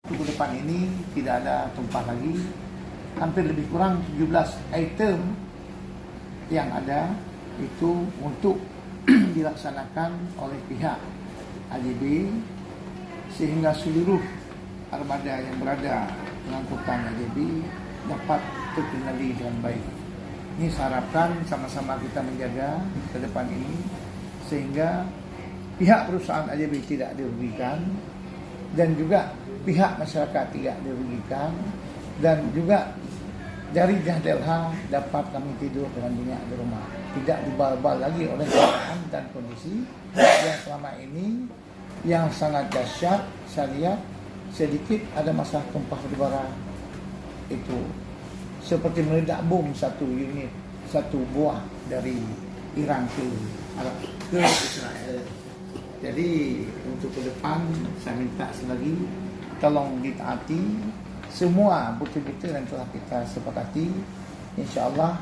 Untuk depan ini tidak ada tumpah lagi. Hampir lebih kurang 17 item yang ada itu untuk dilaksanakan oleh pihak AJB, sehingga seluruh armada yang berada pengangkutan AJB dapat terkendali dengan baik. Ini saya harapkan sama-sama kita menjaga ke depan ini sehingga pihak perusahaan AJB tidak dirugikan dan juga pihak masyarakat tidak dirugikan, dan juga dari Jahdelha dapat kami tidur dengan nyenyak di rumah, tidak dibal-bal lagi oleh keadaan dan kondisi yang selama ini yang sangat dahsyat. Saya lihat sedikit ada masalah tumpah udara itu seperti meledak bom satu unit, satu buah dari Iran ke Israel. Jadi untuk ke depan saya minta selagi tolong ditaati semua bukti-bukti yang telah kita sepakati. InsyaAllah,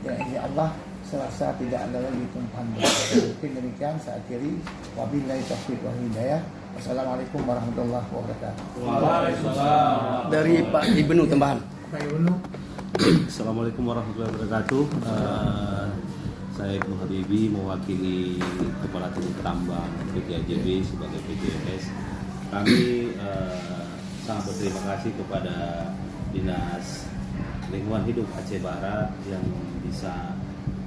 ya insyaAllah serasa tidak ada lagi tumpahan darah. Mungkin demikian saya akhiri. Wabillahi taufiq wal hidayah. Wassalamualaikum warahmatullahi wabarakatuh. Waalaikumsalam. Dari Pak Ibnu tambahan. Pak Ibnu. Assalamualaikum warahmatullahi wabarakatuh. Saya Ibnu Habibi mewakili Kepala Teknik Tambang PT AJB sebagai PTNS. Kami sangat berterima kasih kepada Dinas Lingkungan Hidup Aceh Barat yang bisa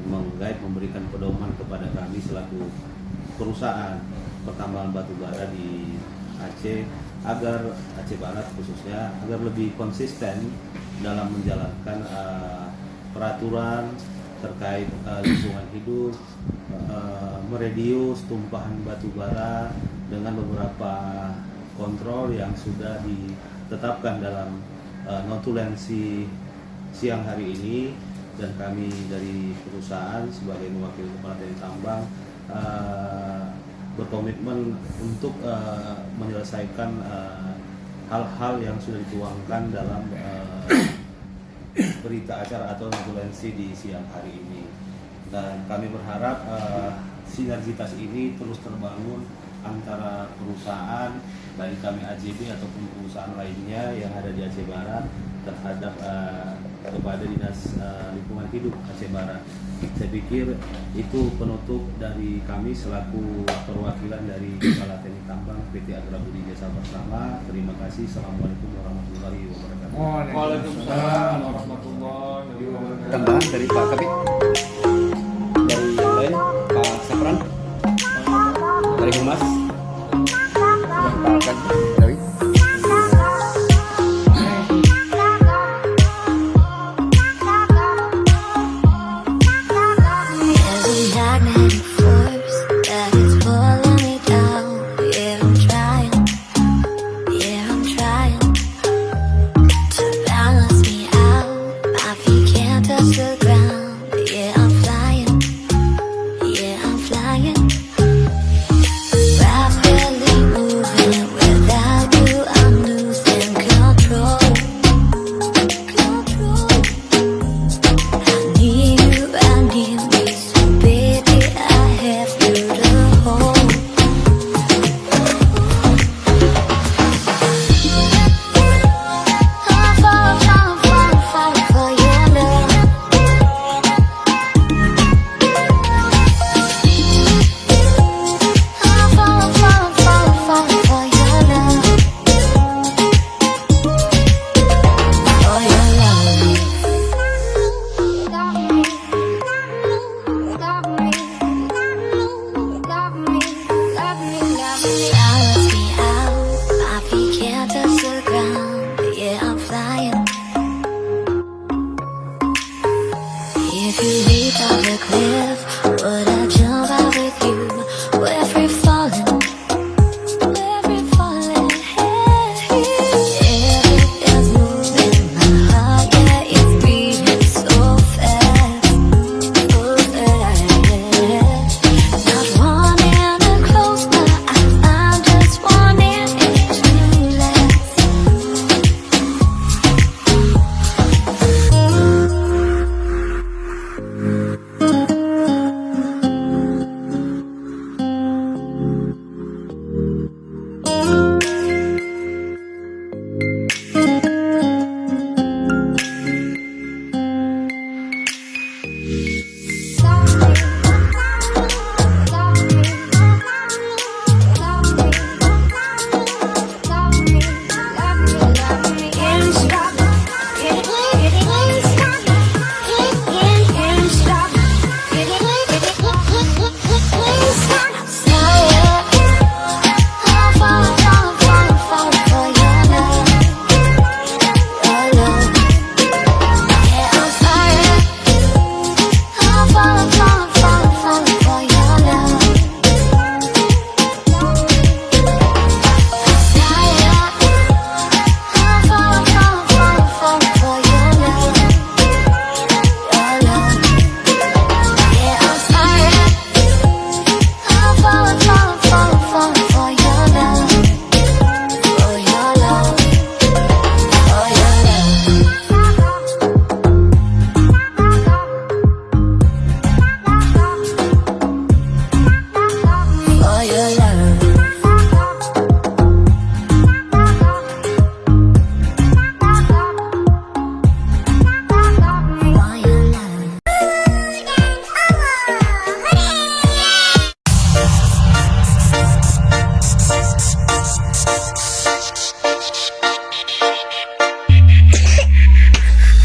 menggait, memberikan pedoman kepada kami selaku perusahaan pertambangan batu bara di Aceh, agar Aceh Barat khususnya agar lebih konsisten dalam menjalankan peraturan terkait lingkungan hidup, meredius tumpahan batu bara dengan beberapa kontrol yang sudah ditetapkan dalam notulensi siang hari ini. Dan kami dari perusahaan sebagai mewakili Kepala Teknik Tambang berkomitmen untuk menyelesaikan hal-hal yang sudah dituangkan dalam berita acara atau notulensi di siang hari ini. Dan kami berharap sinergitas ini terus terbangun antara perusahaan, baik kami AJB ataupun perusahaan lainnya yang ada di Aceh Barat terhadap kepada Dinas Lingkungan Hidup Aceh Barat. Saya pikir itu penutup dari kami selaku perwakilan dari Kepala Teknik Tambang PT Agra Budi Jasa Bersama. Terima kasih. Assalamualaikum warahmatullahi wabarakatuh. Waalaikumsalam warahmatullahi wabarakatuh. Tambahan dari Pak Kabit. Dari yang lain Pak Sapran. Dari Humas. Pak Kabit. Dari Touch the ground,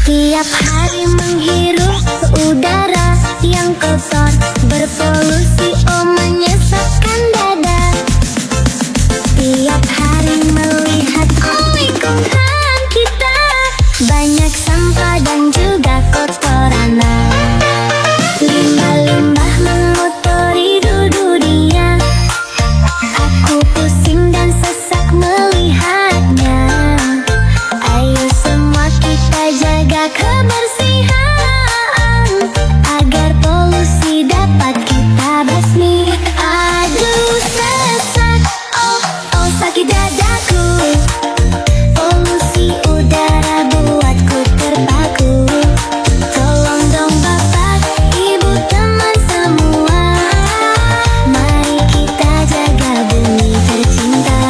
Tiap hari menghirup udara yang kotor, berpolusi, oh menyesakkan dada. Tiap hari melihat lingkungan kita, banyak sampah dan juga kotoran. Limbah-limbah mengotori dunia, aku pusing dan sesak melihatnya. Ayo semua kita jaga kebersihan, agar polusi dapat kita basmi. Aduh sesak, oh oh sakit dadaku, polusi udara buatku terpaku. Tolong dong bapak, ibu, teman semua, mari kita jaga bumi tercinta.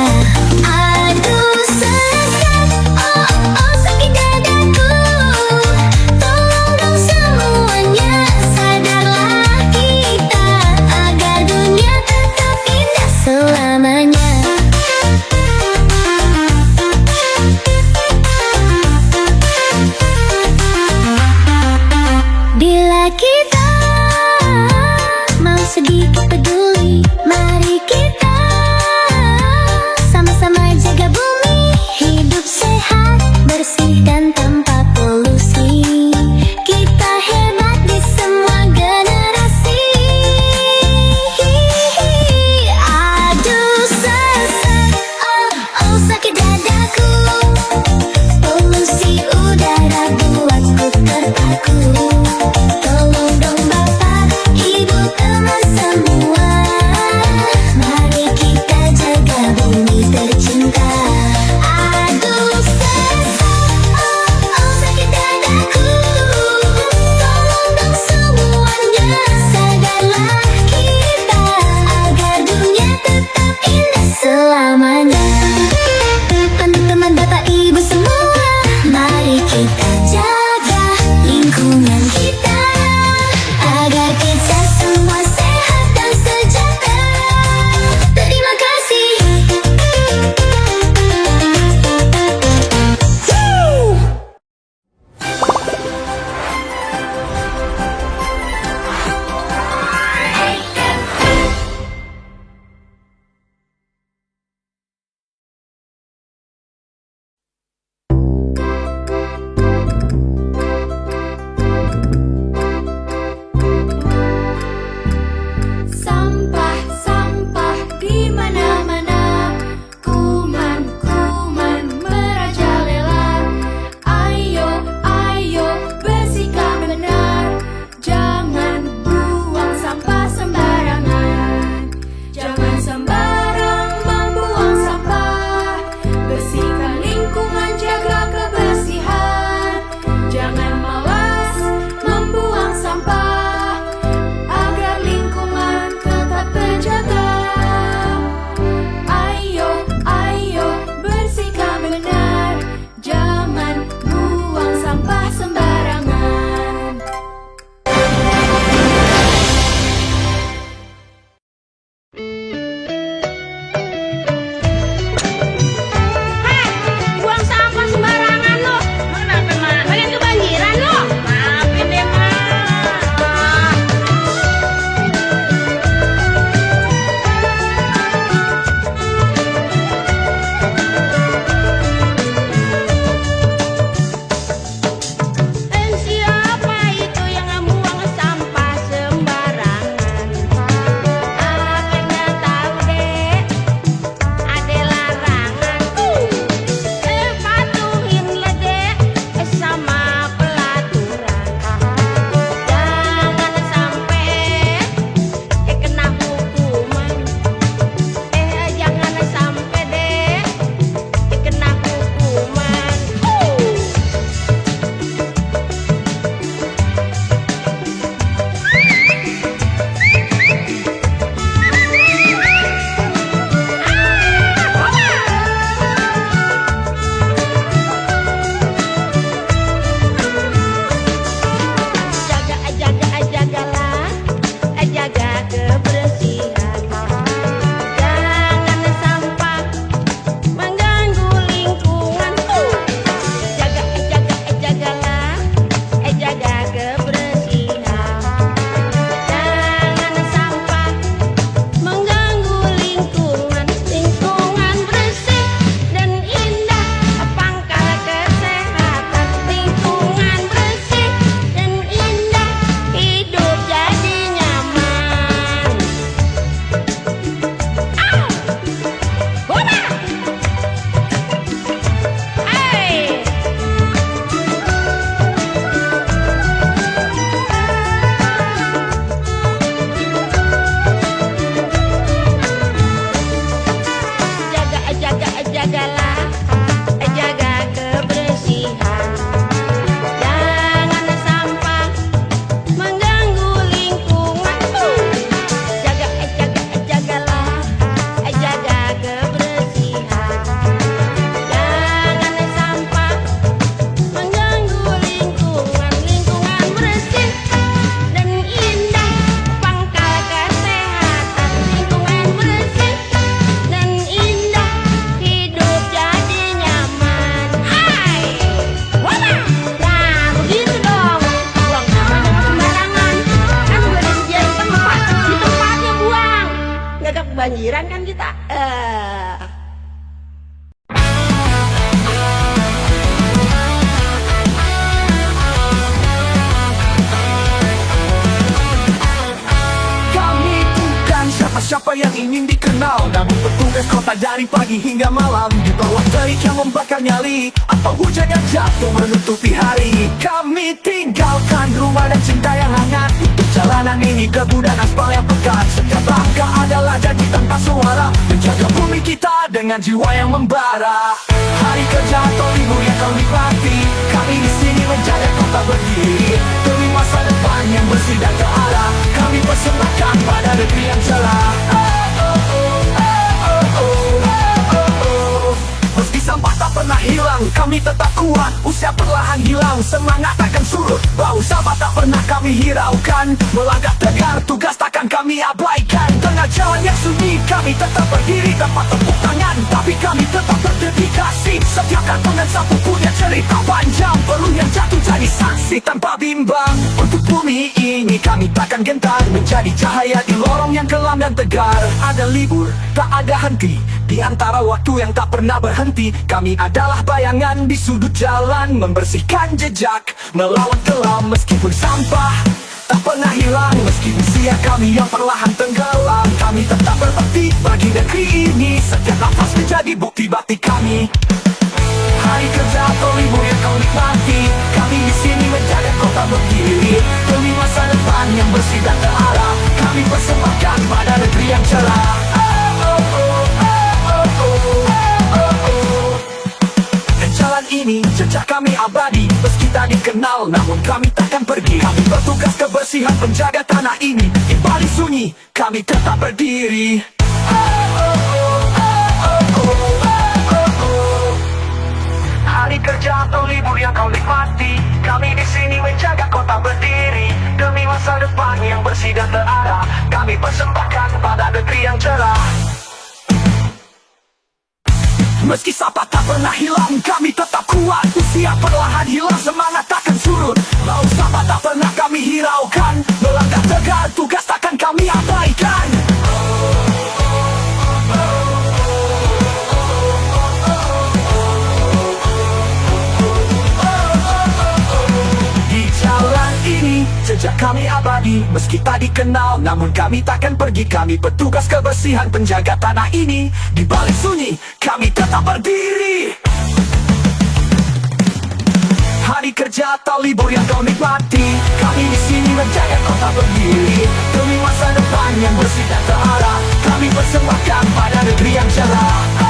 Aduh sesak, oh oh sakit dadaku, tolong dong semuanya, sadarlah kita, agar dunia tetap indah selamanya. jagalah, jaga kebersihan. Jangan sampah mengganggu lingkungan. Jagalah, jaga kebersihan. Jangan sampah mengganggu lingkungan. Lingkungan bersih dan indah, pangkal kesehatan. Lingkungan bersih dan indah, hidup jadi nyaman. Hai, wala. Nah, begitu dong. Buang sampah jangan sembarangan. Kan udah disediain tempat, di tempatnya buang. Nggak kebanjiran kan kita. Kami bukan siapa-siapa yang ingin dikenal, namun petugas kota dari pagi hingga malam. Di bawah terik yang membakar nyali, atau hujan yang jatuh menutupi hari. Kami tinggalkan rumah dan cinta yang hangat untuk jalanan ini, debu dan aspal yang pekat. Setiap langkah adalah janji tanpa suara, menjaga bumi kita dengan jiwa yang membara. Hari kerja atau libur yang kau nikmati, kami di sini menjaga kota berdiri demi masa depan yang bersih dan terarah. Kami persembahkan pada negeri yang cerah. Meski sampah tak pernah hilang, kami tetap kuat. Usia perlahan hilang, semangat takkan surut. Bau sampah tak pernah kami hiraukan. Melangkah tegar, tugas takkan kami abaikan. Tengah jalan yang sunyi, kami tetap berdiri tanpa tepuk tangan, tapi kami tetap berdedikasi. Setiap kantong dan sapu punya cerita panjang, peluh yang jatuh jadi saksi tanpa bimbang. Untuk bumi ini kami takkan gentar, menjadi cahaya di lorong yang kelam dan tegar. Ada libur, tak ada henti, di antara waktu yang tak pernah berhenti. Kami adalah bayangan di sudut jalan, membersihkan jejak, melawan kelam. Meskipun sampah tak pernah hilang, meski usia kami yang perlahan tenggelam, kami tetap berbakti bagi negeri ini. Setiap nafas menjadi bukti bakti kami. Hari kerja atau libur yang kau nikmati, kami di sini menjaga kota berdiri demi masa depan yang bersih dan terarah. Kami persembahkan pada negeri yang cerah. Dan jalan ini jejak kami abadi, meski tak dikenal namun kami takkan pergi. Kami bertugas kebersihan penjaga tanah ini, di balik sunyi kami tetap berdiri. Hari kerja atau libur yang kau nikmati, kami di sini menjaga kota berdiri demi masa depan yang bersih dan terarah. Kami persembahkan pada negeri yang cerah. Meski sampah tak pernah hilang, kami tetap kuat. Usia perlahan hilang, semangat takkan surut. Bau sampah tak pernah kami hiraukan. Melangkah tegar, tugas takkan kami abaikan. Di jalan ini jejak kami abadi, meski tak dikenal namun kami takkan pergi. Kami petugas kebersihan penjaga tanah ini, di balik sunyi kami tetap berdiri. Hari kerja atau libur yang kau nikmati, kami di sini menjaga kota berdiri demi masa depan yang bersih dan terarah. Kami persembahkan pada negeri yang cerah.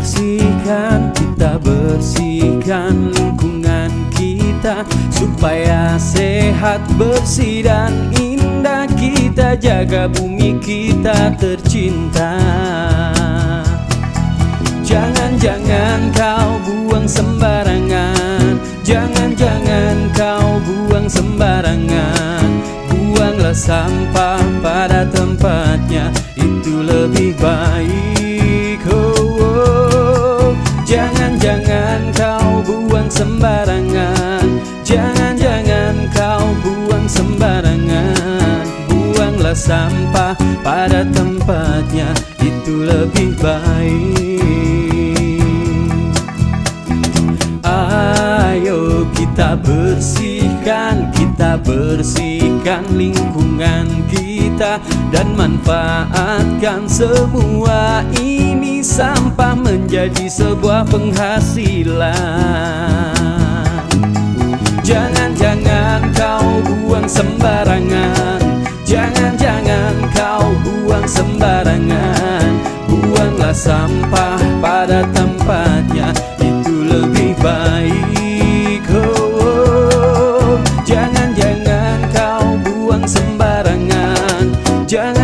Kita bersihkan lingkungan kita supaya sehat, bersih dan indah. Kita jaga bumi kita tercinta. Jangan kau buang sembarangan, jangan kau buang sembarangan. Buanglah sampah pada tempatnya, itu lebih baik. Jangan-jangan kau buang sembarangan, jangan-jangan kau buang sembarangan. Buanglah sampah pada tempatnya, itu lebih baik. Ayo kita bersihkan lingkungan kita dan manfaatkan semua ini. Sampah menjadi sebuah penghasilan. Jangan-jangan kau buang sembarangan, jangan-jangan kau buang sembarangan. Buanglah sampah pada tempatnya, itu lebih baik. Jangan-jangan kau buang sembarangan, jangan